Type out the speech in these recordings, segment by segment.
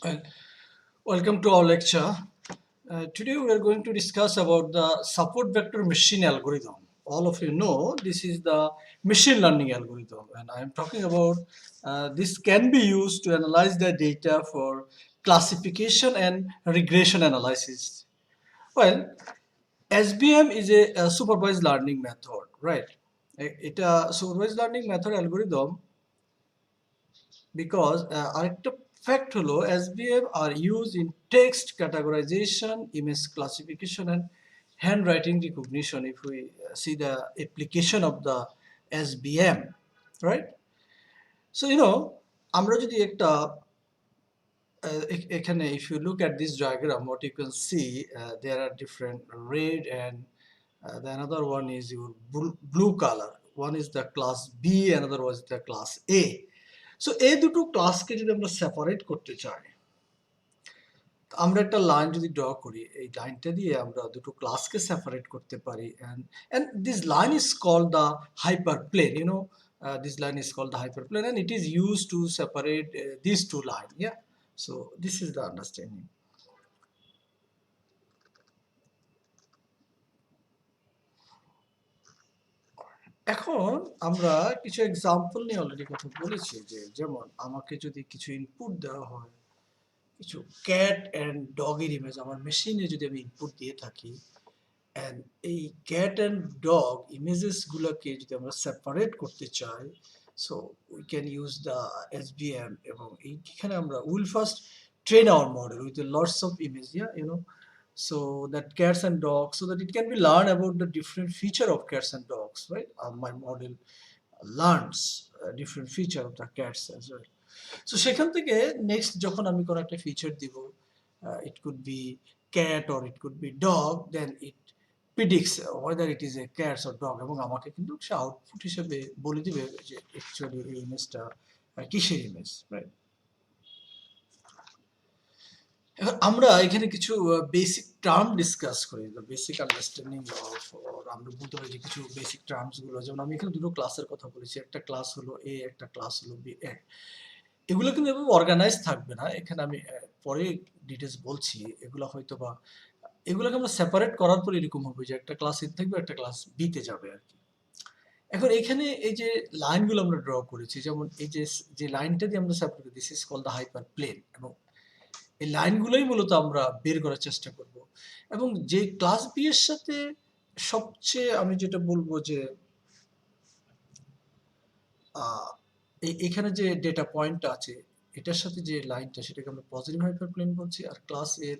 Well, welcome to our lecture. Today we are going to discuss about the support vector machine algorithm. All of you know this is the machine learning algorithm, and I am talking about this can be used to analyze the data for classification and regression analysis. Well, SVM is a supervised learning method, right? It a supervised learning method algorithm because আরেকটা fact হলো SVM are used in text categorization, image classification and handwriting recognition if we see the application of the SVM, right? So আমরা যদি একটা এখানে if you look at this diagram what you can see there are different red and the another one is your blue color. One is the class B, another was the class A. So এই দুটো ক্লাসকে যদি আমরা separate করতে চাই, আমরা একটা line যদি draw করি, এই লাইনটা দিয়ে আমরা দুটো ক্লাসকে সেপারেট করতে পারি, and this line is called the hyperplane. This line is called the hyperplane and it is used to separate these two lines. Yeah, so this is the understanding. এখন আমরা কিছু এক্সাম্পল নিয়ে অলরেডি কথা বলেছি, যে যেমন আমাকে যদি কিছু ইনপুট দেওয়া হয়, কিছু ক্যাট অ্যান্ড ডগের ইমেজ আমার মেশিনে যদি আমি ইনপুট দিয়ে থাকি, অ্যান্ড এই ক্যাট অ্যান্ড ডগ ইমেজেসগুলোকে যদি আমরা সেপারেট করতে চাই, so we can use the SVM, এবং এইখানে আমরা will first train hour model with lots of image, so that cats and dogs, so that it can be learn about the different feature of cats and dogs, right? My model learns different feature of the cats as well. So সেখান থেকে next যখন আমি কোনো একটা feature দিব, it could be cat or it could be dog, then it predicts whether it is a cat or dog, এবং আমাকে কিন্তু সে আউটপুট হিসেবে বলে দিবে যে অ্যাকচুয়ালি এই ইমেজটা কিসের ইমেজ, রাইট? আমরা এখানে কিছু বেসিক টার্ম ডিসকাস করি, বেসিক আন্ডারস্ট্যান্ডিং অফ, আমরা বলতে পারি যে কিছু বেসিক টার্মস গুলো, যেমন আমি এখানে দুটো ক্লাসের কথা বলেছি, একটা ক্লাস হলো এ, একটা ক্লাস হলো বি। এগুলো কিন্তু এভাবে অর্গানাইজ থাকবে না, এখানে আমি পরে ডিটেলস বলছি। এগুলো হয়তো বা এগুলোকে আমরা সেপারেট করার পর এরকম হবে যে একটা ক্লাস এ থাকবে, একটা ক্লাস বিতে যাবে আর কি। এখন এখানে এই যে লাইনগুলো আমরা ড্র করেছি, যেমন এই যে লাইনটা দিয়ে আমরা সেপারেট করি, this is called the hyperplane, এবং এই লাইনগুলোই মূলত আমরা বের করার চেষ্টা করব। এবং যে ক্লাস বি এর সাথে সবচেয়ে আমি যেটা বলবো যে এখানে যে ডেটা পয়েন্টটা আছে, এটার সাথে যে লাইনটা, সেটাকে আমরা পজিটিভ হাইপার প্লেন বলছি। আর ক্লাস এর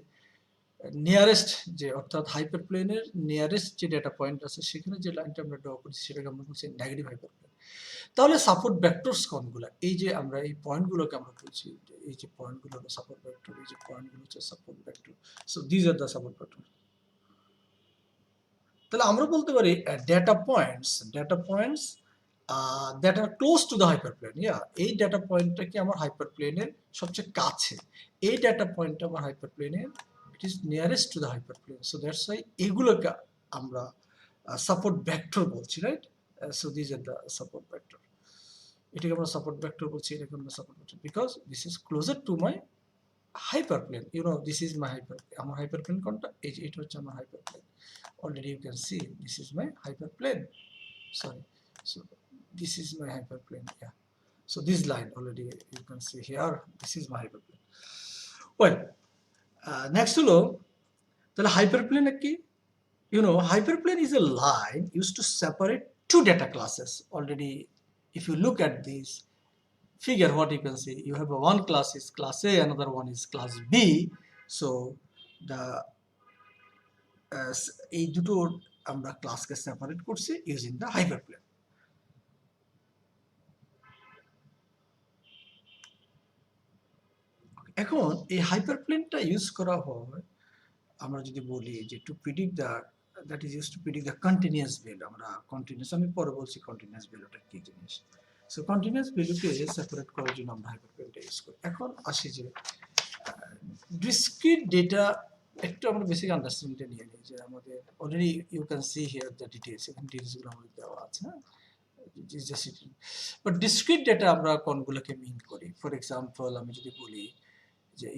নিয়ারেস্ট যে, অর্থাৎ হাইপার প্লেনের নিয়ারেস্ট যে ডেটা পয়েন্ট আছে, সেখানে যে লাইনটা আমরা ড্র করছি, সেটাকে আমরা বলছি নেগেটিভ হাইপার প্লেন। তাহলে সাপোর্ট ভেক্টরস কোনগুলো? এই যে আমরা এই পয়েন্টগুলোকে আমরা বলছি, এই যে পয়েন্টগুলো হলো সাপোর্ট ভেক্টর, এই যে পয়েন্টগুলো হচ্ছে support vector. So this are the support vector. তাহলে আমরা বলতে পারি data points that are close to the hyperplane. এই ডেটা পয়েন্টটা কি আমার হাইপারপ্লেনের সবচেয়ে কাছে, এই ডেটা পয়েন্টটা আমার হাইপারপ্লেনের it is nearest to the hyperplane. So that's why এগুলোকে আমরা সাপোর্ট ভেক্টর বলছি, right? So this are the support vector. এটাকে আমরা সাপোর্ট ভেক্টর বলছি, এটাকে আমরা support vector because this is closer to my hyperplane. This is my আমার hyperplane কোনটা? এই যে এটা হচ্ছে আমার hyperplane. Already you can see this is my hyperplane. Sorry. So this is my hyperplane. Yeah. So this line already you can see here. This is my hyperplane. Well, next হলো, তাহলে hyperplane কি? Hyperplane is a line used to separate two data classes. Already, if you look at this figure, what you can see, you have one class is class A, another one is class B. So the এই দুটো আমরা ক্লাসকে separate করছি using the হাইপারপ্লেন। এখন এই হাইপারপ্লেনটা use করা হয়, আমরা যদি বলি যে to predict the, that is use to predict the continuous value. আমরা কন্টিনিউয়াস, আমি পরে বলছি কন্টিনিউয়াস ভ্যালুটা কি জিনিস। সো কন্টিনিউয়াস ভ্যালুকে সেপারেট করার জন্য আমরা হাইপারপ্লেনটা ইউজ করি। এখন আসি যে ডিসক্রিট ডেটা, একটু আমরা বেসিক আন্ডারস্ট্যান্ডিংটা নিয়ে নিই, যে আমাদের already you can see here the details, এখানে ডিটেইলসগুলো আমাদের দেওয়া আছে, হ্যাঁ। বাট ডিসক্রিট ডেটা আমরা কোনগুলোকে মিন করি? ফর এক্সাম্পল আমি যদি বলি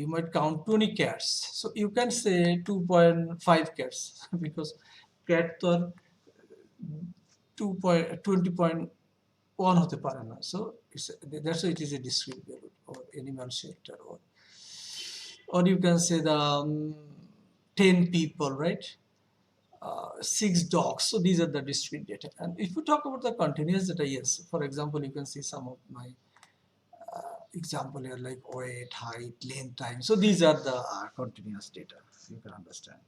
you might count 20 cats, so you can say 2.5 cats because cat তো আর 20.1 হতে পারে না, so that's why it is a discrete value or animal shelter, or you can say the 10 people, right? 6 dogs. So these are the discrete data. And if you talk about the continuous data, yes, for example, you can see some of my example here like weight, height, length, time. So these are the continuous data, you can understand.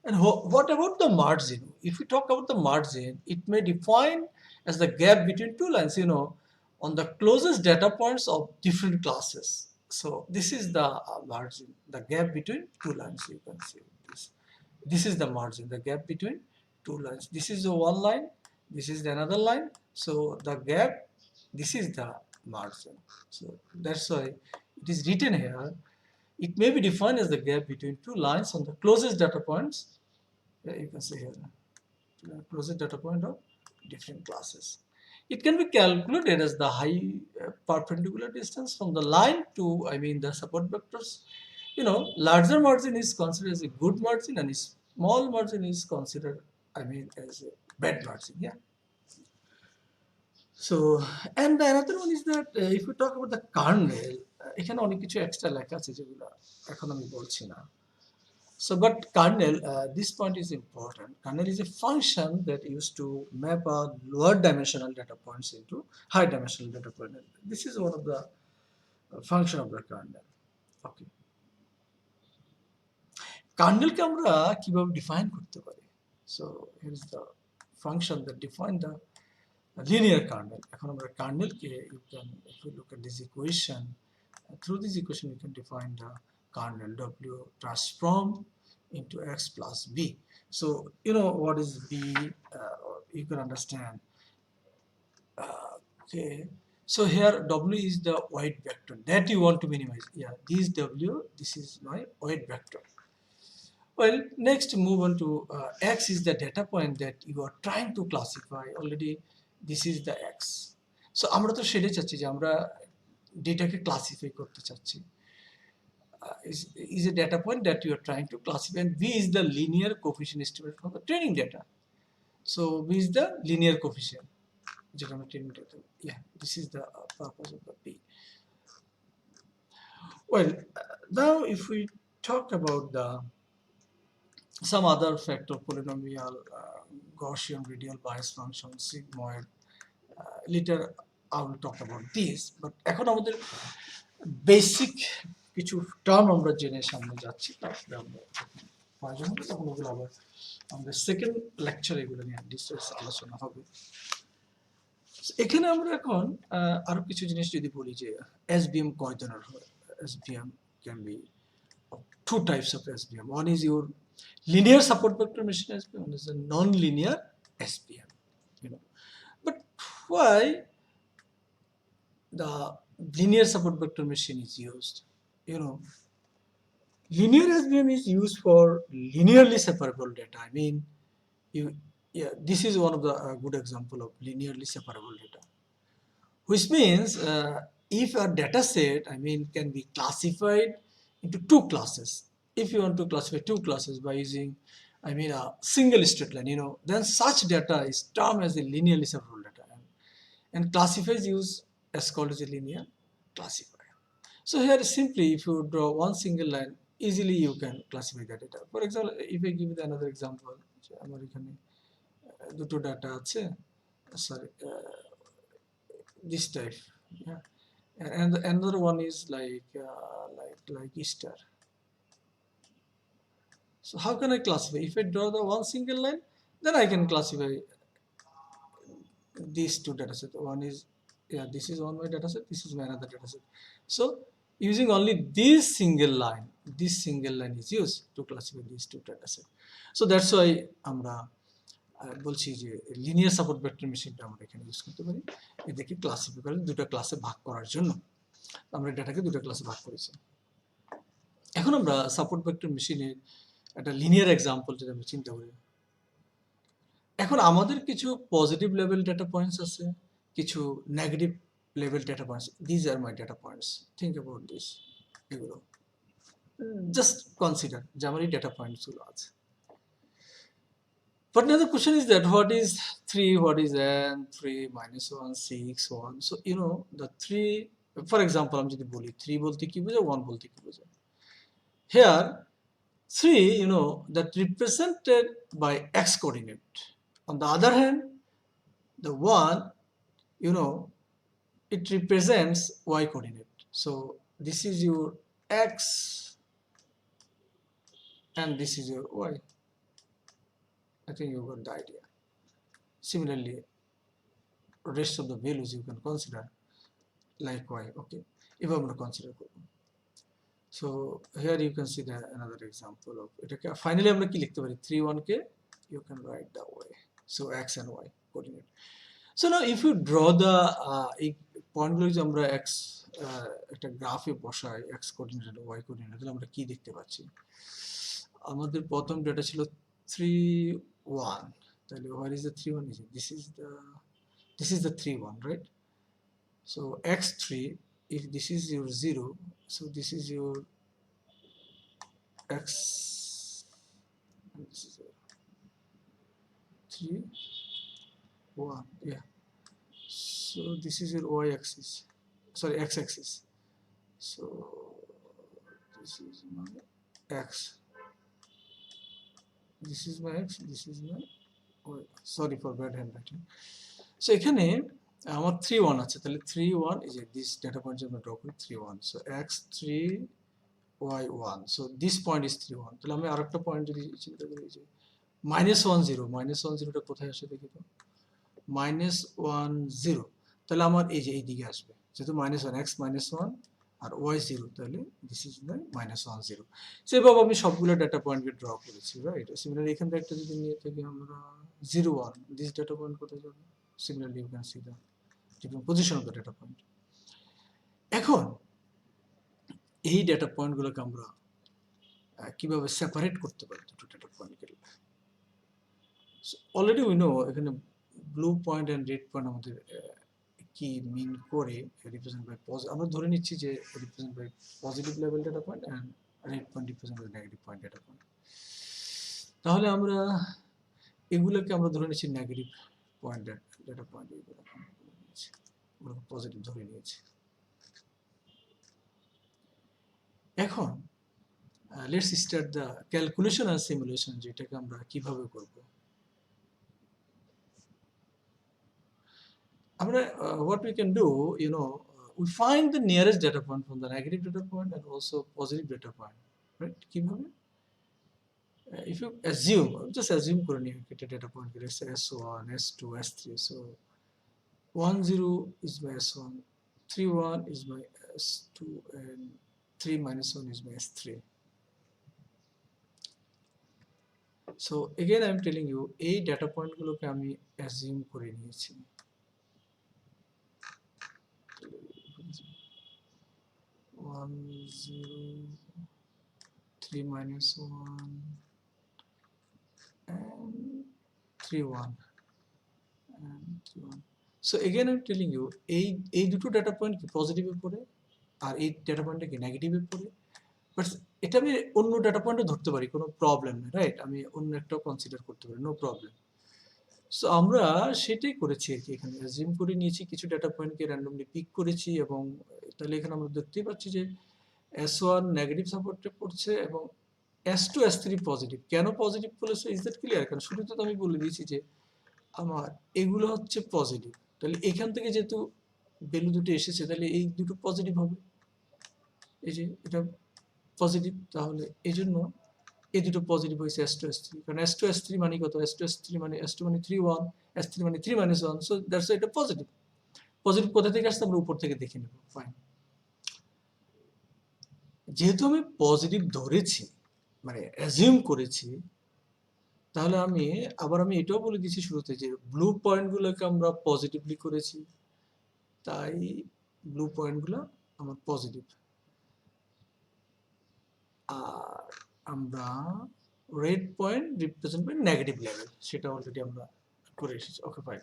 And what about the margin? If we talk about the margin, it may define as the gap between two lines, on the closest data points of different classes. So this is the margin, the gap between two lines, you can see this. This is the margin, the gap between two lines. This is the one line, this is the another line. So the gap, this is the margin. So that's why it is written here. It may be defined as the gap between two lines on the closest data points. You can see here, closest data point of different classes. It can be calculated as the high perpendicular distance from the line to, the support vectors. Larger margin is considered as a good margin and small margin is considered, as a bad margin. Yeah. So, and the another one is that if we talk about the kernel, এখানে অনেক কিছু extra লেখা আছে যেগুলো এখন আমি বলছি না. So, but kernel, this point is important. Kernel is a function that used to map a lower dimensional data points into high dimensional data point. This is one of the function of the kernel. Okay. Kernel কে আমরা কিভাবে define করতে পারি? So, here is the function that define the linear kernel. এখন আমরা kernel K, if you look at this equation, through this equation you can define the kernel W transform into x plus b. So what is b, you can understand. Okay, so here w is the weight vector that you want to minimize. Yeah, this w, this is my weight vector. Well, next move on to x is the data point that you are trying to classify. Already this is the x. So আমরা তো সেটাই চাচ্ছি যে আমরা ডেটাকে classify করতে চাচ্ছি. Is a data point that you are trying to classify, and v is the linear coefficient estimate from the training data. So v is the linear coefficient যেটা আমরা training data. Yeah, this is the purpose of the v. Well, now if we talk about some other factor, polynomial, Gaussian radial bias function, sigmoid, later I will talk about this, but এখন আমাদের basic কিছু term আমরা জেনে সামনে যাচ্ছি, তারপরে আমরা প্রয়োজন হবে তখন ওগুলো আবার আমাদের সেকেন্ড লেকচারে এগুলো নিয়ে ডিটেইলস আলোচনা হবে। এখানে আমরা এখন আরো কিছু জিনিস যদি বলি যে SVM কয় ধরনের হয়। SVM can be of two types of SVM. One is your linear support vector machine SVM, one is a non-linear SVM. But why the linear support vector machine is used? Linear SVM is used for linearly separable data. This is one of the good example of linearly separable data, which means if a data set, can be classified into two classes. If you want to classify two classes by using, a single straight line, then such data is termed as a linearly separable data, and classifiers use as called as a linear classifier. So here simply, if you draw one single line, easily you can classify the data. For example, if I give you another example, আমার এখানে দুটো data আছে, sorry, this type, yeah, and another one is like Easter. So how can I classify? If I draw the one single line, then I can classify these two data sets. One is, this is one my data set, this is my another data set. So using only this single line is used to classify these two data sets. So that's why আমরা বলছি যে linear support vector মেশিনটা আমরা এখানে use করতে পারি এটাকে classify করে দুটো ক্লাসে ভাগ করার জন্য। আমরা ডেটাকে দুটো ক্লাসে ভাগ করেছি। এখন আমরা সাপোর্ট ভেক্টর মেশিনের একটা লিনিয়ার এক্সাম্পল যেটা আমরা চিন্তা করি। এখন আমাদের কিছু পজিটিভ লেভেল ডেটা পয়েন্টস আছে, কিছু negative level data points. These are my data points. Think about this. এগুলো জাস্ট কনসিডার যে আমার এই ডেটা পয়েন্টসগুলো আছে। But now the question is that what is 3, what is n, 3, minus 1, 6, 1. So, the 3, for example, আমি যদি বলি 3 বলতে কি বোঝায়, 1 বলতে কি বোঝায়। Here, 3, that represented by x coordinate. On the other hand, the 1, it represents y coordinate. So, this is your x and this is your y. I think you got the idea. Similarly, rest of the values you can consider like y. Okay, if I'm going to consider. So here you can see another example of it. Okay, finally আমরা কি লিখতে পারি 3 1 কে you can write that way. So x and y coordinate. So now if you draw the এই পয়েন্টগুলো যে আমরা x একটা গ্রাফে বসাই x কোঅর্ডিনেট আর y কোঅর্ডিনেট, তাহলে আমরা কি দেখতে পাচ্ছি? আমাদের প্রথম ডেটা ছিল 3 1, তাহলে where is the 3 1? This is the 3 1, right? So x3, if this is your 0, so this is your x and this is your 3 1, yeah. So this is your y axis, sorry, x axis. So this is my x, this is my x, this is my y. Sorry for bad handwriting. So এখানে আমার 3 1 আছে, তাহলে 3 1 is this data point আমরা draw করি 3 1. So x3 y1. So this point is 3 1. তাহলে আমি আরেকটা point যদি চিন্তা করি যে -1 0, -1 0 টা কোথায় আসে দেখি তো, -1 0, তাহলে আমার এই যে এই দিকে আসবে, যেহেতু -1 x -1 আর y 0, তাহলে this is my -1 0. So এভাবে আমি সবগুলো ডেটা পয়েন্টকে ড্র করেছি, রাইট? সিমিলারলি এখান থেকে একটা যদি নিয়ে থাকি আমরা 0 1, this data point কোথায় যাবে? Similarly you can see the different position of the data point. এখন এই ডেটা পয়েন্টগুলোকে আমরা কিভাবে সেপারেট করতে পারি দুটো ডেটা পয়েন্টকে? অলরেডি উই নো এখানে blue point and red point আমাদের কি মিন করে, রিপ্রেজেন্ট বাই পজিটিভ, আমরা ধরে নিচ্ছি যে রিপ্রেজেন্ট বাই পজিটিভ লেভেল data point and red point represent by negative point data point. তাহলে আমরা এগুলোকে আমরা ধরে নিচ্ছি নেগেটিভ পয়েন্ট ডেটা পয়েন্ট, এগুলো পজিটিভ ধরে নিয়েছি। এখন লেটস স্টার্ট দ্য ক্যালকুলেশন আর সিমুলেশন, যেটাকে আমরা কিভাবে করব। আমরা what we can do, we find the nearest data point from the negative data point and also positive data point, right? কিভাবে? If you assume, just assume করে নিই একটা data point, let's say S1, S2, S3. So 1 0 is my S1, 3 1 is my S2, and 3 -1 is my S3. So again I am telling you এই data point গুলোকে আমি assume করে নিয়েছি। 1 0 3 -1 and 3 1 and 3 1. So again I'm telling you এই দুটো data point কি পজিটিভে পড়ে আর এই data point কি নেগেটিভে পড়ে, বাট এটা আমি অন্য data point ধরতে পারি, কোনো প্রবলেম নেই, রাইট? আমি অন্য একটাও কনসিডার করতে পারি, নো প্রবলেম। সো আমরা সেটাই করেছি আর কি, এখানে অ্যাজিউম করে নিয়েছি কিছু ডেটা পয়েন্টকে র্যান্ডমলি পিক করেছি, এবং তাহলে এখানে আমরা দেখতেই পাচ্ছি যে S1 নেগেটিভ সাপোর্টে পড়ছে এবং S2 S3 পজিটিভ। কেন পজিটিভ বলেছে, ইজ দ্যাট ক্লিয়ার? কারণ শুরুতে তো আমি বলে দিয়েছি যে আমার এগুলো হচ্ছে পজিটিভ, তাহলে এখান থেকে যেহেতু ভ্যালু দুটো এসেছে তাহলে এই দুটো পজিটিভ হবে, এই যে এটা পজিটিভ, তাহলে এই জন্য এই দুটো পজিটিভ হয়েছে S2 S3, কারণ S2 S3 মানে কত, S2 S3 মানে S2 মানে 3 1, S3 মানে 3 -1, সো দ্যাটস এটা পজিটিভ। পজিটিভ কোথা থেকে আসছে আমরা উপর থেকে দেখে নেব, ফাইন। যেহেতু আমি পজিটিভ ধরেছি মানে অ্যাজিউম করেছি, তাহলে আমি এটাও বলে দিয়েছি শুরুতে যে ব্লু পয়েন্টগুলোকে আমরা পজিটিভলি করেছি, তাই ব্লু পয়েন্টগুলো আমার পজিটিভ, আর আমরা red point represent by negative লেভেল সেটা অলরেডি আমরা করে এসেছি। ওকে ফাইন,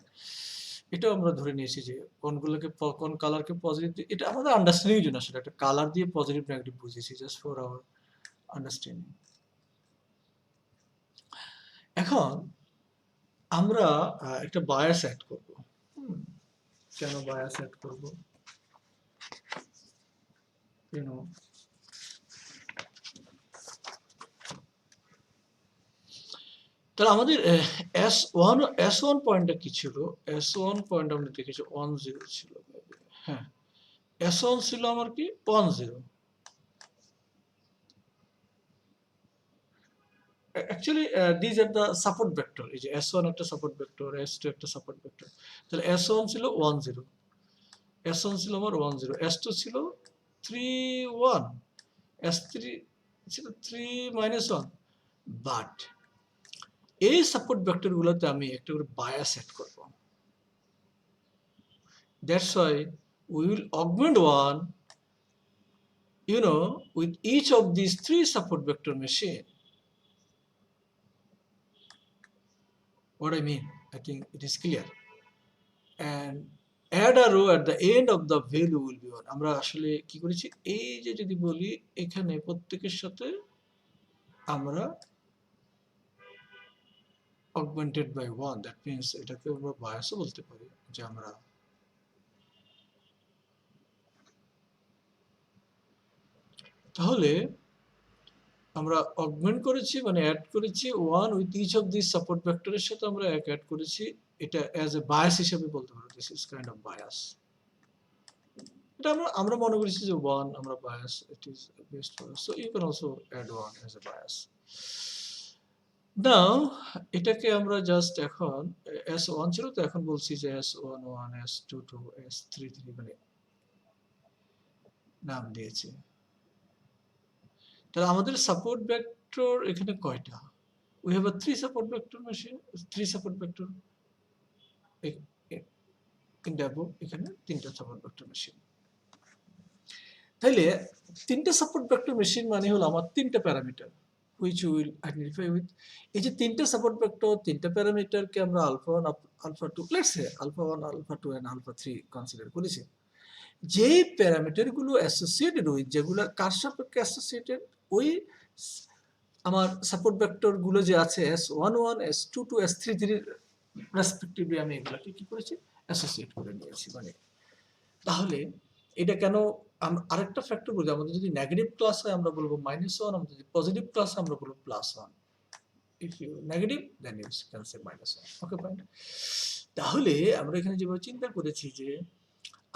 এটাও আমরা ধরে নিয়েছি যে কোনগুলোকে কোন কালারকে পজিটিভ, এটা আমাদের আন্ডারস্ট্যান্ডিং জন্য সেটা একটা কালার দিয়ে পজিটিভ নেগেটিভ বুঝিয়েছি, জাস্ট ফর আওয়ার আন্ডারস্ট্যান্ডিং। এখন আমরা একটা বায়াস অ্যাড করব। কেন বায়াস অ্যাড করব? কেন তাহলে আমাদের S1 পয়েন্টটা কি ছিল? S1 পয়েন্ট আমরা দেখেছি 10 ছিল। হ্যাঁ, S1 ছিল আমার কি 10। Actually these are the support vector. এই যে S1 একটা সাপোর্ট ভেক্টর, S2 একটা সাপোর্ট ভেক্টর। তাহলে S1 ছিল 10, S1 ছিল আমার 10, S2 ছিল 31, S3 ছিল 3 - 1। বাট এই সাপোর্ট ভেক্টরগুলোতে আমি একটা করে বায়াস সেট করব। That's why we will augment one, with each of these three support vector machine. What I mean, I think it is clear. And add a row at the end of the value will be 1. আমরা আসলে কি করেছি, এই যে যদি বলি এখানে প্রত্যেকের সাথে আমরা augmented by 1, that means এটাকে আমরা bias ও বলতে পারি, যে আমরা তাহলে আমরা অগমেন্ট করেছি, মানে অ্যাড করেছি 1 with each of this support ভেক্টরের সাথে আমরা এক অ্যাড করেছি। এটা অ্যাজ এ বায়াস হিসেবে বলতে পারি, this is kind of bias. এটা আমরা মনে করেছি যে 1 আমরা bias, it is best for us, so you can also add 1 as a bias. Now এটাকে আমরা জাস্ট এখন S1 ছিল তো, এখন বলছি যে S11, S22, S33 মানে নাম দিয়েছি। তাহলে আমাদের সাপোর্ট ভেক্টর এখানে কয়টা? We have a 3 support vector machine, 3 support vector in the above, এখানে 3টা সাপোর্ট ভেক্টর মেশিন। তাহলে 3টা সাপোর্ট ভেক্টর মেশিন মানে হলো আমার 3টা parameter which we will identify with। এই যে 3টা সাপোর্ট ভেক্টর, 3টা প্যারামিটারকে আমরা alpha 1, alpha 2, let's say alpha 1, alpha 2 and alpha 3 consider করেছি। যেই প্যারামিটারগুলো অ্যাসোসিয়েটেড উইথ, যেগুলো কার সাপেক্ষে অ্যাসোসিয়েটেড, ওই আমার সাপোর্ট ভেক্টর গুলো যে আছে S11, S22, S33 রেসপেক্টিভলি, আমি এগুলোকে কি করেছি, অ্যাসোসিয়েট করে নিয়েছি। মানে তাহলে এটা কেন, আরেকটা ফ্যাক্টর বলি, আমাদের যদি নেগেটিভ ক্লাস হয় আমরা বলবো -1, আমাদের যদি পজিটিভ ক্লাস হয় আমরা বলবো +1। If you negative then you can say -1। Okay fine. তাহলে আমরা এখানে যেভাবে চিন্তা করেছি যে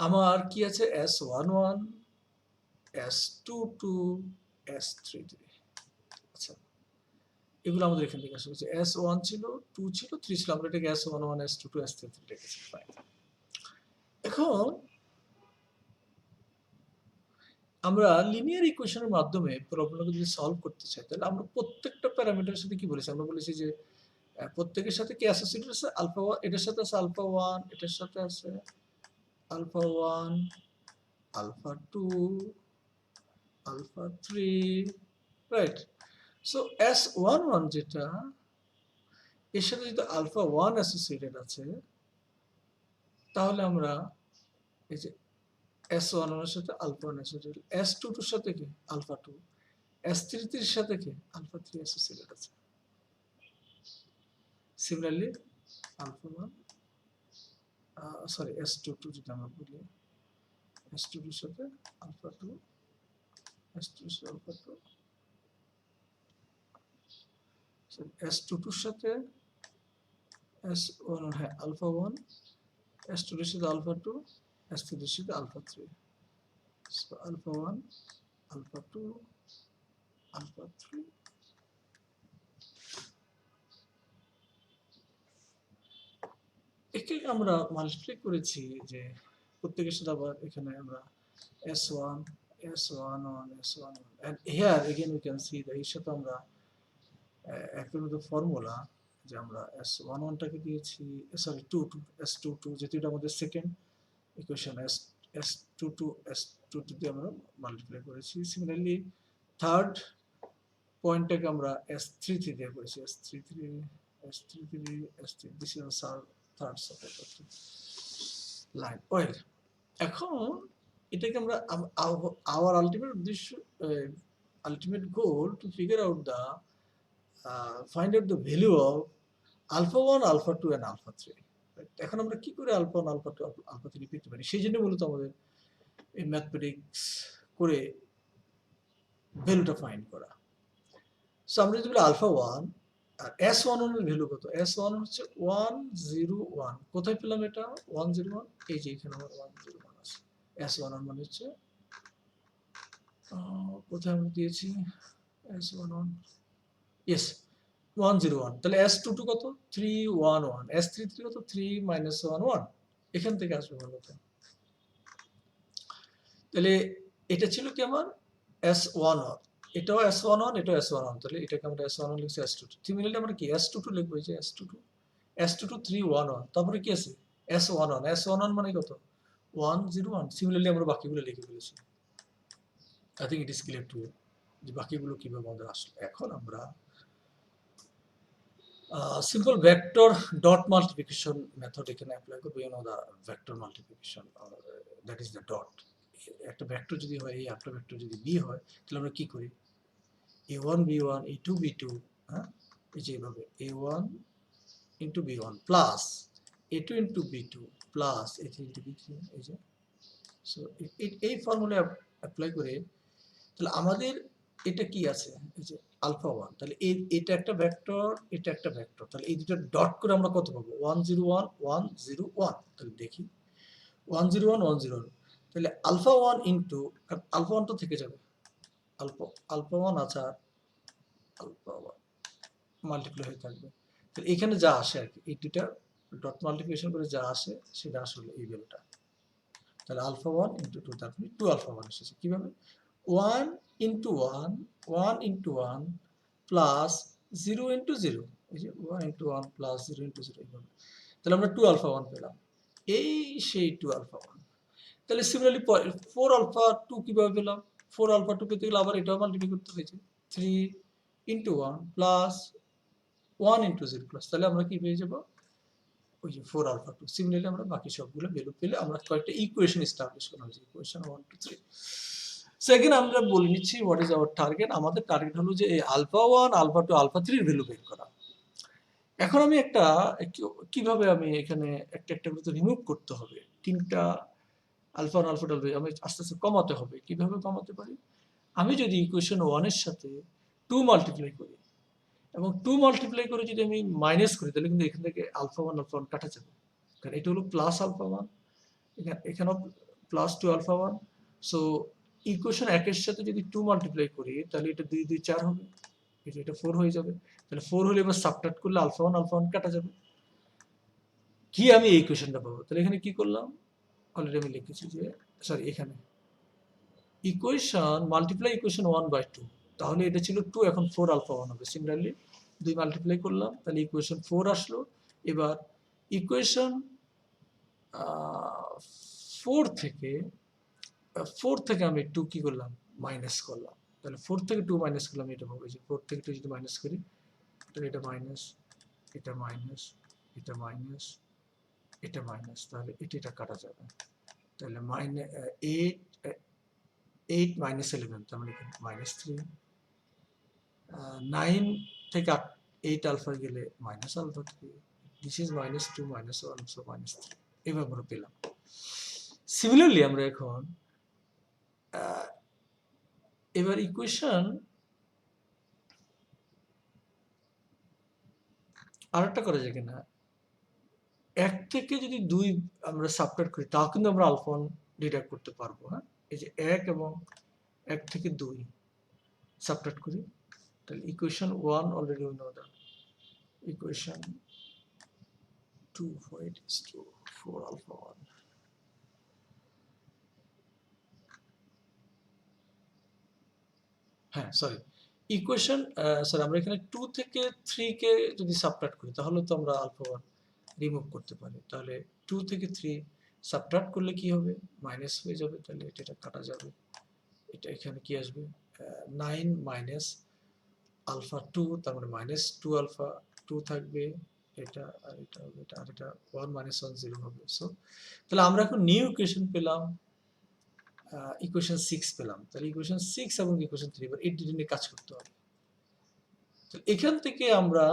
আমার কি আছে, S11, S22, S33। আচ্ছা, এগুলো আমাদের এখান থেকে আসছে। S1 ছিল, 2 ছিল, 3 ছিল, আমরা এটাকে S11, S22, S33 রেখেছি। ফাইন। এখন আমরা লিনিয়ার ইকুয়েশনের মাধ্যমে প্রবলেমটা যদি সলভ করতে চাই, তাহলে আমরা প্রত্যেকটা প্যারামিটারের সাথে কি বলেছি, আমরা বলেছি যে প্রত্যেকের সাথে কি অ্যাসোসিয়েটেড আছে, আলফা 1, এটার সাথে আছে আলফা 1, এটার সাথে আছে alpha 1, alpha 2, alpha 3, right. So S11 যেটা, এর সাথে যদি আলফা 1 অ্যাসোসিয়েটেড আছে, তাহলে আমরা এই যে S11 এর সাথে আলফা 1 অ্যাসোসিয়েটেড, S22 এর সাথে কি আলফা 2, S33 এর সাথে কি আলফা 3 অ্যাসোসিয়েটেড আছে। সিমিলারলি আলফা 1, সরি S22 যদি আমরা বলি, S22 এর সাথে আলফা 2, S22 এর সাথে আলফা 2, সরি S22 এর সাথে S1, হ্যাঁ আলফা 1, S22 এর সাথে আলফা 2, S3 এর সাথে alpha 3। So alpha 1, alpha 2, alpha 3। একে আমরা মাল্টিপ্লাই করেছি যে প্রত্যেকের সাথে, আবার এখানে আমরা S1, S11, S11, and here again we can see that এর সাথে আমরা একই মতো ফর্মুলা, যে আমরা S11 টাকে দিয়েছি, সরি 22, S22 যেহেতু এটা আমাদের সেকেন্ড ইকুয়েশন, S22, S22 দিয়ে আমরা মাল্টিপ্লাই করেছি। সিমিলারলি থার্ড পয়েন্টটাকে আমরা S33 দিয়ে করেছি, S33, S33, S3, this is third support line. Well, এখন এটাকে আমরা আওয়ার আলটিমেট উদ্দেশ্য, ultimate goal to figure out the find out the value of alpha 1, alpha 2 and alpha 3. এখন আমরা কি করে alpha 1, alpha 2, alpha 3 পেতে পারি? সেই জন্য মূলত আমাদের এই ম্যাথমেটিক্স করে ভ্যালুটা ফাইন্ড করা। সো আমরা যদি বলি alpha 1 আর S11 এর ভ্যালু কত? S11 হচ্ছে 101। কোথায় পেলাম এটা? 101 এই যে এখানে আমার 101 আছে। S11 মানে হচ্ছে কোথায় আমরা দিয়েছি? S11 yes 101। তাহলে S22 কত? 311। S33 কত? 3 -11 এখান থেকে আসবে মূলত। তাহলে এটা ছিল কি আমার S11, এটাও S11, এটাও S11। তাহলে এটাকে আমরা S11 লিখছি, S22 সিমিলারলি আমরা কি S22 লিখবো, এই যে S22 311। তারপরে কি আছে? S11। S11 মানে কত? 101। সিমিলারলি আমরা বাকিগুলো লিখে ফেলেছি। I think it is clear to you যে বাকিগুলো কিভাবে আমাদের আসলো। এখন আমরা simple vector dot multiplication method এখানে অ্যাপ্লাই করব। you know the vector multiplication that is the dot। একটা ভেক্টর যদি হয়, এই একটা ভেক্টর যদি b হয়, তাহলে আমরা কি করি? a1 b1 a2 b2, হ্যাঁ, এই যে এইভাবে a1 into b1 plus a2 into b2 plus a3 into b3, এই যে। সো এই ফর্মুলা অ্যাপ্লাই করে তাহলে আমাদের এটা কি আছে? এই যে আলফা 1। তাহলে এটা একটা ভেক্টর, এটা একটা ভেক্টর। তাহলে এই দুটো ডট করে আমরা কত পাবো? 101 101। তাহলে দেখি 101 101। তাহলে আলফা 1 ইনটু আলফা 1 তো থেকে যাবে, আলফা 1 আছে, আলফা 1 মাল্টিপ্লাই হয়ে থাকবে। তাহলে এখানে যা আসে আর কি, এই দুটা ডট মাল্টিপ্লিকেশন করে যা আসে সেটা আসলে এই ভ্যালুটা। তাহলে আলফা 1 ইনটু 2, তার মানে 2 আলফা 1 এসেছে। কিভাবে? 1 into 1 1 into 1 plus 0 into 0, এই যে 1 into 1 plus 0 into 0 এইভাবে। তাহলে আমরা 2 alpha 1 পেলাম। এই সেই 2 alpha 1। তাহলে সিমিলারলি 4 alpha 2 কিভাবে পেলাম? 4 alpha 2 পেতে গেলে আবার এটাও মাল্টিপ্লাই করতে হয়েছে। 3 into 1 plus 1 into 0 plus, তাহলে আমরা কি পেয়ে যাব? ওই যে 4 alpha 2। সিমিলারলি আমরা বাকি সবগুলো ভ্যালু পেলে আমরা কয়েকটা ইকুয়েশন এস্টাবলিশ করলাম, যে ইকুয়েশন 1 2 3। সেকেন্ড আমরা বলে নিচ্ছি হোয়াট ইজ আওয়ার টার্গেট। আমাদের টার্গেট হলো যে এই আলফা 1 আলফা 2 আলফা 3 এর ভ্যালু বের করা। এখন আমি কিভাবে আমি এখানে একটা একটা করে রিমুভ করতে হবে, তিনটা আলফা 1 আলফা 2 আমি আস্তে আস্তে কমাতে হবে। কিভাবে কমাতে পারি? আমি যদি ইকুয়েশন 1 এর সাথে 2 মাল্টিপ্লাই করি এবং 2 মাল্টিপ্লাই করে যদি আমি মাইনাস করি, তাহলে কিন্তু এখান থেকে আলফা 1 আলফা 1 কাটা যাবে, কারণ এটা হলো প্লাস আলফা 1, এখানেও প্লাস 2 আলফা 1। সো ইকুয়েশন 1 এর সাথে যদি 2 মাল্টিপ্লাই করি, তাহলে এটা 2 2 4 হবে, এটা 4 হয়ে যাবে। তাহলে 4 হলে এবার সাবট্রাক্ট করলে আলফা 1 আলফা 1 কাটা যাবে। কি আমি এই ইকুয়েশনটা পাবো? তাহলে এখানে কি করলাম? অলরেডি আমি লিখেছি যে সরি, এখানে ইকুয়েশন মাল্টিপ্লাই ইকুয়েশন 1/2, তাহলে এটা ছিল 2, এখন 4 আলফা 1 হবে। সিমিলারলি 2 মাল্টিপ্লাই করলাম, তাহলে ইকুয়েশন 4 আসলো। এবার ইকুয়েশন 4 থেকে আমি 2 কি করলাম? মাইনাস করলাম। তাহলে 4 থেকে 2 মাইনাস করলাম, এটা পাবো। যে 4 থেকে 2 যদি মাইনাস করি, তাহলে এটা মাইনাস, এটা মাইনাস, এটা মাইনাস, এটা মাইনাস, তাহলে এটা কাটা যাবে। তাহলে মাইনাস 8 মাইনাস 11, তার মানে -3। 9 থেকে 8 আলফা গেলে minus alpha 3। This is -2 -1, so -3। এভাবে আমরা পেলাম। সিমিলারলি আমরা এখন এবার ইকুয়েশন আরেকটা করা যায় কিনা, 1 থেকে যদি 2 আমরা সাবট্রাক্ট করি, তাও কিন্তু আমরা আলফা 1 ডিডাক্ট করতে পারবো। হ্যাঁ, এই যে 1 এবং 1 থেকে 2 সাবট্রাক্ট করি, তাহলে equation 1 already we know that. Equation 2 it is 2 4 alpha 1। হ্যাঁ সরি, ইকুয়েশন সরি, আমরা এখানে 2 থেকে 3 কে যদি সাবট্রাক্ট করি, তাহলে তো আমরা আলফা 1 রিমুভ করতে পারি। তাহলে 2 থেকে 3 সাবট্রাক্ট করলে কি হবে? মাইনাস হয়ে যাবে, তাহলে এটা কাটা যাবে। এটা এখানে কি আসবে? 9 মাইনাস আলফা 2, তার মানে -2 আলফা 2 থাকবে, এটা আর এটা হবে, এটা আর এটা 1 -1 0 হবে। সো তাহলে আমরা এখন নিউ ইকুয়েশন পেলাম, ইকুয়েশন 6 পেলাম, তাহলে ইকুয়েশন 6 এবং ইকুয়েশন 3 এবার এই দুটো নিয়ে কাজ করতে হবে। তো এখান থেকে আমরা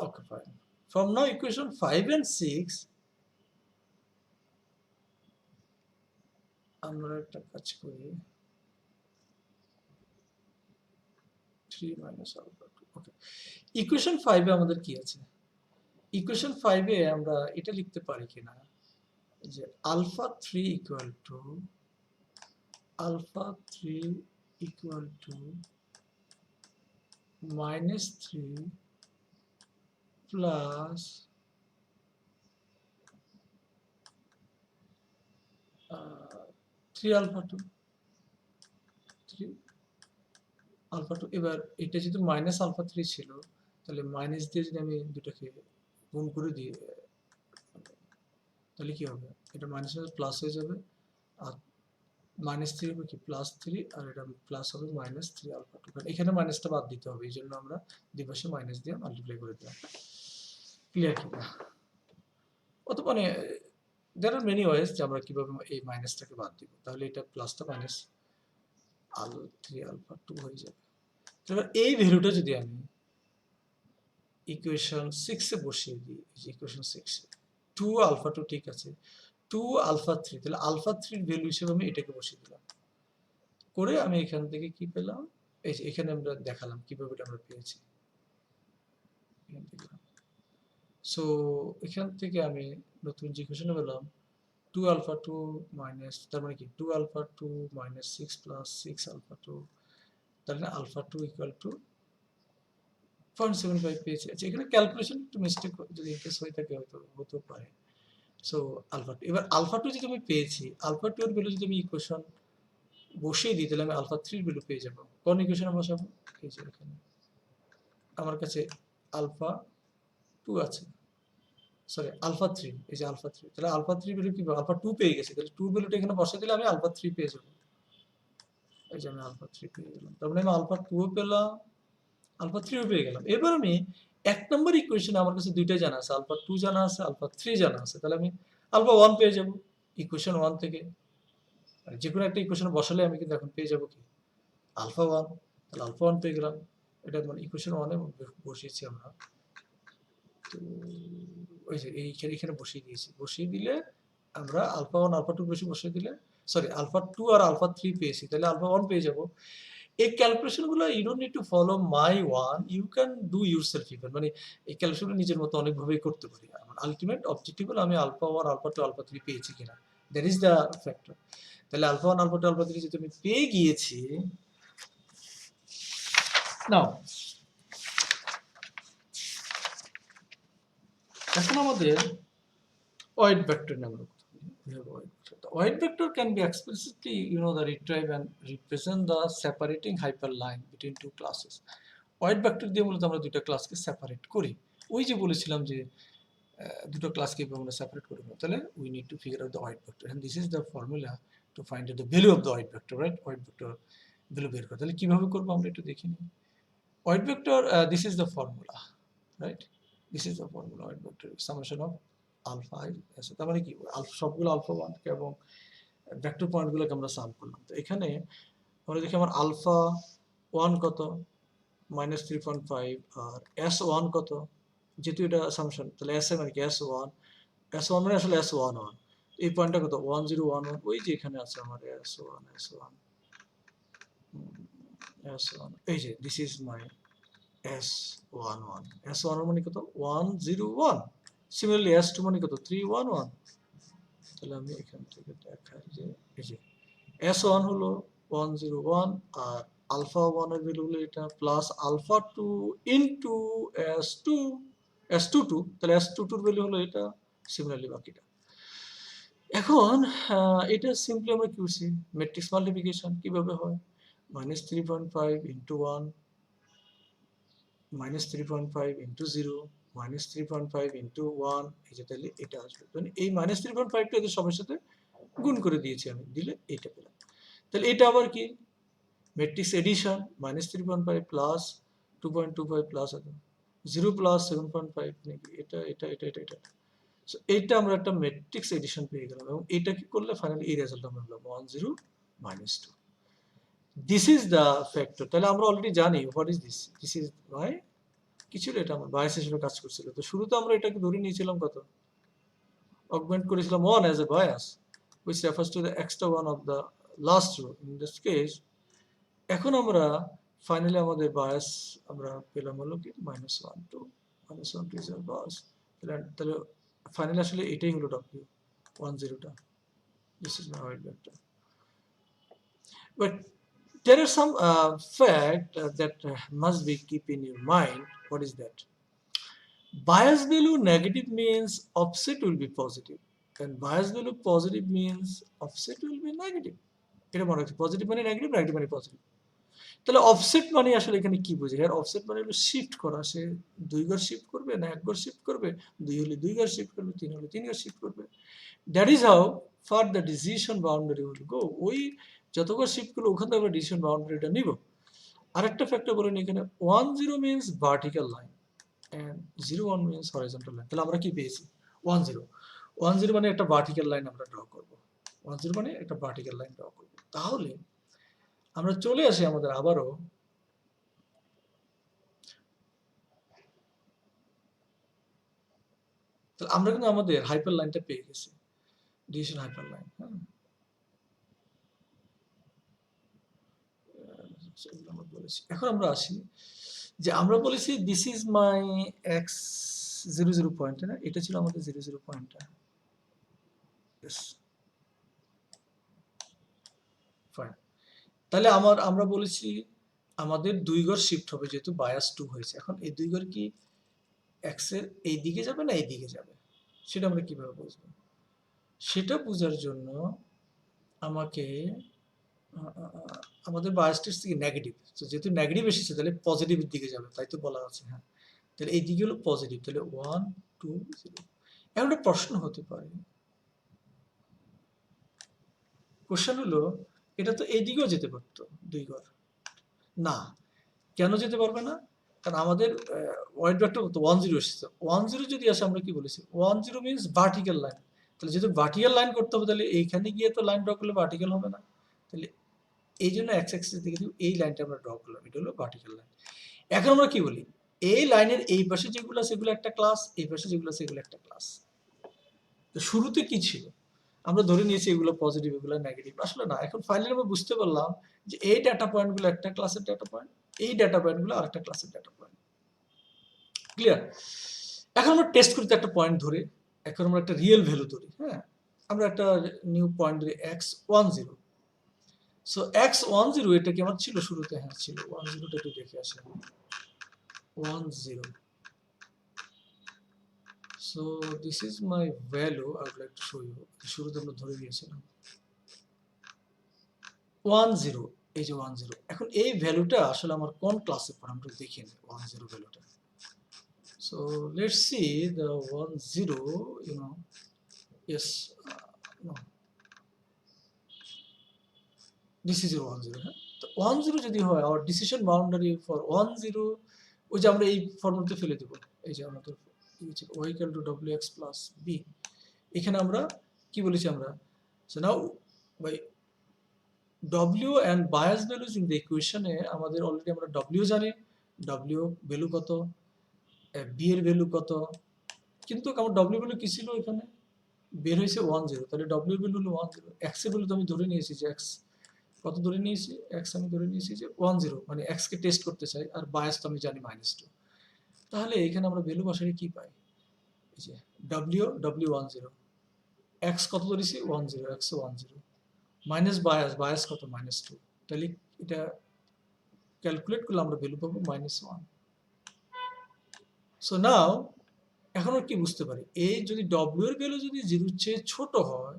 okay fine, from now equation 5 and 6 আমরা একটা কাজ করি, 3 মাইনাস আলফা 2। ওকে, ইকুয়েশন 5 এ আমাদের কি আছে? ইকুয়েশন 5 এ আমরা এটা লিখতে পারি কিনা যে alpha 3 equal to alpha 3 equal to minus 3 plus 3 alpha 2 3 alpha 2। এবার এটা যেহেতু মাইনাস আলফা 3 ছিল, তাহলে মাইনাস দিয়ে যদি আমি দুটাকে গুণ করে দিই তাহলে কি হবে? এটা মাইনাস প্লাস হয়ে যাবে, আর মাইনাস 3 হবে কি প্লাস 3, আর এটা প্লাস হবে মাইনাস 3 আলফা 2। কারণ এখানে মাইনাসটা বাদ দিতে হবে, এই জন্য আমরা দুই পাশে মাইনাস দিয়ে মাল্টিপ্লাই করে দিলাম। ক্লিয়ার কি না? অত মানে there are many ways যে আমরা কিভাবে এই মাইনাসটাকে বাদ দিব, তাহলে এটা প্লাসটা মাইনাস আল 3 আলফা 2 হয়ে যাবে। এবার এই ভ্যালুটা যদি আমি ইকুয়েশন 6 এ বসিয়ে দিই, ইকুয়েশন 6 এ 2 আলফা 2 ঠিক আছে, 2 আলফা 3, তাহলে আলফা 3 এর ভ্যালু হিসেবে আমি এটাকে বসিয়ে দিলাম, করে আমি এখান থেকে কি পেলাম, এই যে এখানে আমরা দেখালাম কিভাবে এটা আমরা পেয়েছি। সো এখান থেকে আমি নতুন যে ইকুয়েশনে পেলাম 2 alpha 2 minus, তার মানে কি 2 alpha 2 minus 6 plus 6 alpha 2, তাহলে alpha 2 equal to 0.75 পেয়েছি। আচ্ছা, এখানে ক্যালকুলেশন একটু মিস্টেক যদি কেস হয়ে থাকে হয়তো হতে পারে। সো আলফা 2, এবার আলফা 2 যদি আমি পেয়েছি, আলফা 2 এর ভ্যালু যদি আমি ইকুয়েশন বসিয়ে দিই তাহলে আমি আলফা 3 এর ভ্যালু পেয়ে যাব। কোন ইকুয়েশনে বসাবো? এই যে এখানে আমার কাছে আলফা 2 আছে, সরি আলফা 3, এই যে আলফা 3, তাহলে আলফা 3 ভ্যালু কি, আলফা 2 পেয়ে গেছি, তাহলে 2 ভ্যালুটা এখানে বসিয়ে দিলে আমি আলফা 3 পেয়ে যাব। এই যে আমি আলফা 3 পেয়ে গেলাম, তার মানে আমি আলফা 2 ও পেলাম, আলফা 3 ও পেয়ে গেলাম। এবার আমি এক নম্বর ইকুয়েশনে আমার কাছে দুইটাই জানা আছে, আলফা 2 জানা আছে, আলফা 3 জানা আছে, তাহলে আমি আলফা 1 পেয়ে যাব ইকুয়েশন 1 থেকে। যে কোনো একটা ইকুয়েশনে বসালে আমি কিন্তু এখন পেয়ে যাব কি আলফা 1, তাহলে আলফা 1 পেয়ে গেলাম। এটা মানে ইকুয়েশন 1 এ বসিয়েছি আমরা, তো ওই যে এইখানে বসিয়ে দিয়েছি, বসিয়ে দিলে আমরা আলফা 1 আলফা 2 বেশি বসিয়ে দিলে, সরি আলফা 2 আর আলফা 3 পেয়েছি, তাহলে আলফা 1 পেয়ে যাব। এই ক্যালকুলেশনগুলো you don't need to follow my one, you can do yourself even, মানে এই ক্যালকুলেশনগুলো নিজের মতো অনেকভাবেই করতে পারি। আমার আলটিমেট অবজেক্টিভ হলো আমি আলফা 1 আলফা 2 আলফা 3 পেয়েছি কিনা, দ্যাট ইজ দ্য ফ্যাক্টর। তাহলে আলফা 1 আলফা 2 আলফা 3 যদি আমি পেয়ে গিয়েছি, নাও এখন আমাদের ওয়েট ভেক্টর নিয়ে আমরা কথা বলি। We have void vector. The void vector can be explicitly, the retrieve and represent the separating hyperline between two classes. Void vector দিয়ে মূলত আমরা দুটো ক্লাসকে সেপারেট করি। ওই যে বলেছিলাম যে দুটো ক্লাসকে আমরা সেপারেট করব, তাহলে we need to figure out the void vector, and this is the formula to find out the value of the void vector, right? Void vector value বের করতে, তাহলে কিভাবে করব আমরা একটু দেখি নিই। Void vector, this is the formula, right? This is the formula, void vector summation of alpha i আছে, তার মানে কি সবগুলো আলফা 1 এবং ভেক্টর পয়েন্টগুলোকে আমরা সাম করলাম। তো এখানে আমরা দেখি আমার আলফা 1 কত, -3.5, আর s1 কত, যেহেতু এটা সামশন তাহলে s মানে কি s1 মানে আসলে s11, এই পয়েন্টটা কত 1011, ওই যে এখানে আছে আমার s1, এই যে দিস ইজ মাই s11 মানে কত 101, সিমিলারলি s2 মানে কত 311। তাহলে আমি এখান থেকে দেখাই যে এই যে s1 হলো 101, আর আলফা 1 এর ভ্যালু হলো এটা, প্লাস আলফা 2 ইনটু s22, তাহলে s22 এর ভ্যালু হলো এটা, সিমিলারলি বাকিটা। এখন এটা সিম্পলি আমরা কি করছি, ম্যাট্রিক্স মাল্টিপ্লিকেশন কিভাবে হয়, -3.5 ইনটু 1 -3.5 ইনটু 0 -3.5 ইনটু 1, এই যে তাহলে এটা আসবে, মানে এই -3.5 টা এদের সবার সাথে গুণ করে দিয়েছি আমি, দিলে এটা পেলাম। তাহলে এটা আবার কি matrix addition, -3.5 plus 2.25 plus 0 plus 7.5, নাকি এটা এটা এটা এটা এটা সো এইটা আমরা একটা ম্যাট্রিক্স এডিশন পেয়ে গেলাম এবং এটা কি করলে ফাইনালি এই রেজাল্ট আমরা পেলাম 1 0 -2। This is the factor. তাহলে আমরা অলরেডি জানি what is this, this is Y কি ছিল, এটা আমার বায়াস হিসেবে কাজ করছিল। তো শুরুতে আমরা এটাকে ধরে নিয়েছিলাম কত, অগমেন্ট করেছিলাম 1 as a bias which refers to the extra one of the last row in this case। এখন আমরা ফাইনালি আমাদের বায়াস আমরা পেলাম হলো কি -1 2 -1 2 is our bias। তাহলে ফাইনালি আসলে এটাই হলো W 1 0 টা। This is my white vector, but there are some fact that must be keep in your mind. What is that? Bias value negative means offset will be positive, and bias value positive means offset will be negative। এটা মনে রাখছি, positive মানে negative, negative মানে positive. তাহলে offset মানে আসলে এখানে কি বোঝে? এর অফসেট মানে হলো শিফট করা। সে 2 ঘর শিফট করবে না 1 ঘর শিফট করবে, 2 হলে 2 ঘর শিফট করবে, 3 হলে 3 ঘর শিফট করবে। That is how far the decision boundary will go. ওই যত ঘর শিফট করলে ওখান থেকে আমরা ডিসিশন বাউন্ডারিটা নিব। আরেকটা ফ্যাক্টর বলেন এখানে 1 0 means vertical line and 0 1 means horizontal line। তাহলে আমরা কি পেয়েছি 1 0, 1 0 মানে একটা ভার্টিক্যাল লাইন আমরা ড্র করব, 1 0 মানে একটা ভার্টিক্যাল লাইন ড্র করব। তাহলে আমরা চলে আসি আমাদের আবারও তাহলে আমরা কিন্তু আমাদের হাইপার লাইনটা পেয়ে গেছি, ডিসিশন হাইপার লাইন। হ্যাঁ, আমরা বলেছি। এখন আমরা আসি যে আমরা বলেছি this is my x 0 0 point, না এটা ছিল আমাদের 0 0 পয়েন্টটা। ফাইন। তাহলে আমরা বলেছি আমাদের 2 ঘর শিফট হবে যেহেতু বায়াস 2 হয়েছে। এখন এই 2 ঘর কি এক্স এর এই দিকে যাবে না এই দিকে যাবে, সেটা আমরা কিভাবে বুঝবো? সেটা বোঝার জন্য আমাকে আমাদের বায়াসটা থেকে নেগেটিভ, তো যেহেতু নেগেটিভ এসেছে তাহলে পজিটিভের দিকে যাবে, তাই তো বলা আছে। হ্যাঁ, তাহলে এই দিকে হলো পজিটিভ, তাহলে 1 2 0। এখন একটা প্রশ্ন হতে পারে, কোশ্চেন হলো এটা তো এই দিকেও যেতে পারতো 2 ঘর, না কেন যেতে পারবে না? কারণ আমাদের ওয়াইড ভেক্টর তো 1 0 এসেছে, 1 0 যদি আসে আমরা কি বলেছি 1 0 মিন্স ভার্টিক্যাল লাইন। তাহলে যেহেতু ভার্টিক্যাল লাইন করতে হবে তাহলে এইখানে গিয়ে তো লাইন ড্র করলে ভার্টিক্যাল হবে না। তাহলে এই জন্য এক্স অ্যাক্সিস দিকে এই লাইনটা আমরা ড্র করলাম, এটা হলো ভার্টিক্যাল লাইন। এখন আমরা কি বলি এই লাইনের এই পাশে যেগুলো সেগুলো একটা ক্লাস, এই পাশে যেগুলো সেগুলো একটা ক্লাস। তো শুরুতে কি ছিল আমরা ধরে নিয়েছি এগুলো পজিটিভ এগুলো নেগেটিভ, আসলে না। এখন ফাইনালি আমরা বুঝতে পারলাম যে এই ডাটা পয়েন্টগুলো একটা ক্লাসের ডাটা পয়েন্ট, এই ডাটা পয়েন্টগুলো আরেকটা ক্লাসের ডাটা পয়েন্ট। ক্লিয়ার? এখন আমরা টেস্ট করি একটা পয়েন্ট ধরে, এখন আমরা একটা রিয়েল ভ্যালু ধরি। হ্যাঁ, আমরা একটা নিউ পয়েন্ট ধরি x10। সো x10 এটা কি আমার ছিল শুরুতে? হ্যাঁ ছিল। 10 টা একটু দেখে আসি। 10। So this is my value I would like to show you। শুরুতে আমরা ধরে দিয়েছিলাম 10, এই যে 10। এখন এই ভ্যালুটা আসলে আমার কোন ক্লাসে পড়ে আমরা দেখে নিই 10 ভ্যালুটা। So let's see the 10, you know, yes, no, this is your 10। হ্যাঁ, তো 10 যদি হয় our decision boundary for 10, ওই যে আমরা এই ফর্মুলাতে ফেলে দেব। এই যে আমাদের y equal to wx plus b, এখানে আমরা কি বলেছি আমরা, so now by w and bias values in the equation এ আমাদের অলরেডি আমরা w জানি, w ভ্যালু কত, b এর ভ্যালু কত, কিন্তু আমার w ভ্যালু কি ছিল এখানে বের হয়েছে 10। তাহলে w এর ভ্যালু হলো 10, x এর ভ্যালু তো আমি ধরে নিয়েছি যে x কত ধরে নিয়েছি, x আমি ধরে নিয়েছি যে 10, মানে x কে টেস্ট করতে চাই, আর বায়াস তো আমি জানি -2। তাহলে এখানে আমরা ভ্যালু বসালে কি পাই, এই যে w10, x কত ধরেছি 10, x 10 মাইনাস বায়াস কত -2। তাহলে এটা ক্যালকুলেট করলে আমরা ভ্যালু পাবো -1। সো নাও এখন আর কি বুঝতে পারি, এই যদি w এর ভ্যালু যদি 0 এর চেয়ে ছোট হয়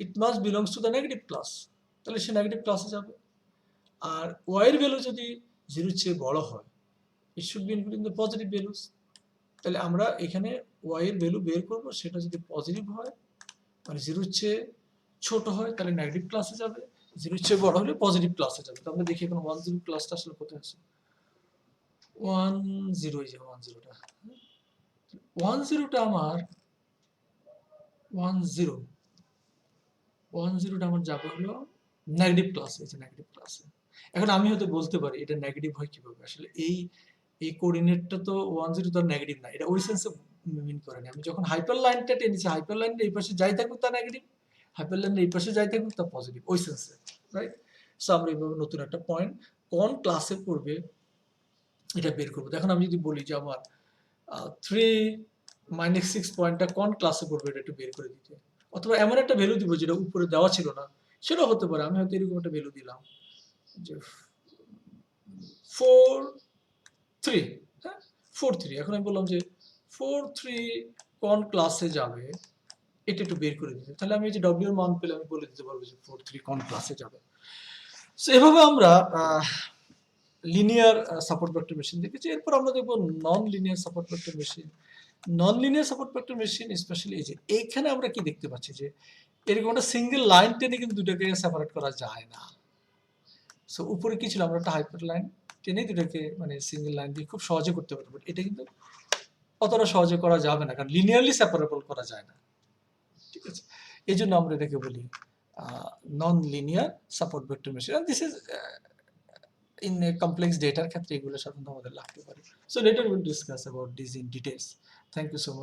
it must belongs to the negative class, তাহলে সে নেগেটিভ ক্লাসে যাবে। আর y এর ভ্যালু যদি 0 এর চেয়ে বড় হয় it should be including the positive values. তাহলে আমরা এখানে y এর ভ্যালু বের করব, সেটা যদি পজিটিভ হয় মানে 0 এর চেয়ে ছোট হয় তাহলে নেগেটিভ ক্লাসে যাবে, 0 এর চেয়ে বড় হলে পজিটিভ ক্লাসে যাবে। তো আমরা দেখি এখন 10 ক্লাসটা আসলে কোথায় আছে। 10, এই যে 10টা, 10টা আমার 10 10টা আমার যাবে হলো নেগেটিভ ক্লাসে, এই যে নেগেটিভ ক্লাসে। এখন আমি হয়তো বলতে পারি এটা নেগেটিভ হয় কিভাবে? আসলে এই কোঅর্ডিনেটটা তো 10 তো নেগেটিভ না। এটা ওই সেন্সে মিন করে না। আমি যখন হাইপার লাইনটা টেনেছি, হাইপার লাইনের এই পাশে যাই থাকুক তা নেগেটিভ, হাইপার লাইনের এই পাশে যাই থাকুক তা পজিটিভ, ওই সেন্সে, রাইট? সো আমরা এইভাবে নতুন একটা পয়েন্ট কোন ক্লাসে পড়বে এটা বের করবো। এখন আমি যদি বলি যে আমার 3 - 6 পয়েন্টটা কোন ক্লাসে পড়বে এটা একটু বের করে দিতে, অথবা এমন একটা ভ্যালু দিব যেটা উপরে দেওয়া ছিল না, সেটাও হতে পারে। আমি হয়তো এরকম একটা ভ্যালু দিলাম যে 4 3, হ্যাঁ 4 3। এখন আমি বললাম যে 4 3 কোন ক্লাসে যাবে এটা একটু বের করে দিতে, তাহলে আমি এই যে ডব্লিউ এর মান পেলে আমি বলে দিতে পারবো যে 4 3 কোন ক্লাসে যাবে। সো এভাবে আমরা লিনিয়ার সাপোর্ট ভেক্টর মেশিন দেখেছি। এরপর আমরা দেখবো non linear support vector machine. Non linear support vector machine specially এই যে এইখানে আমরা কি দেখতে পাচ্ছি যে এরকম একটা সিঙ্গেল লাইন টেনে কিন্তু দুটাকে সেপারেট করা যায় না। সো উপরে কি ছিল, আমরা একটা হাইপার লাইন টেনে দুটাকে মানে সিঙ্গেল লাইন দিয়ে খুব সহজে করতে পারবো, এটা কিন্তু অতটা সহজে করা যাবে না, কারণ লিনিয়ারলি সেপারেবল করা যায় না, ঠিক আছে? এই জন্য আমরা এটাকে বলি non linear support vector machine. This is in a complex data ক্ষেত্রে এগুলো সাধারণত আমাদের লাগতে পারে। So later we'll discuss about this in details. Thank you so much.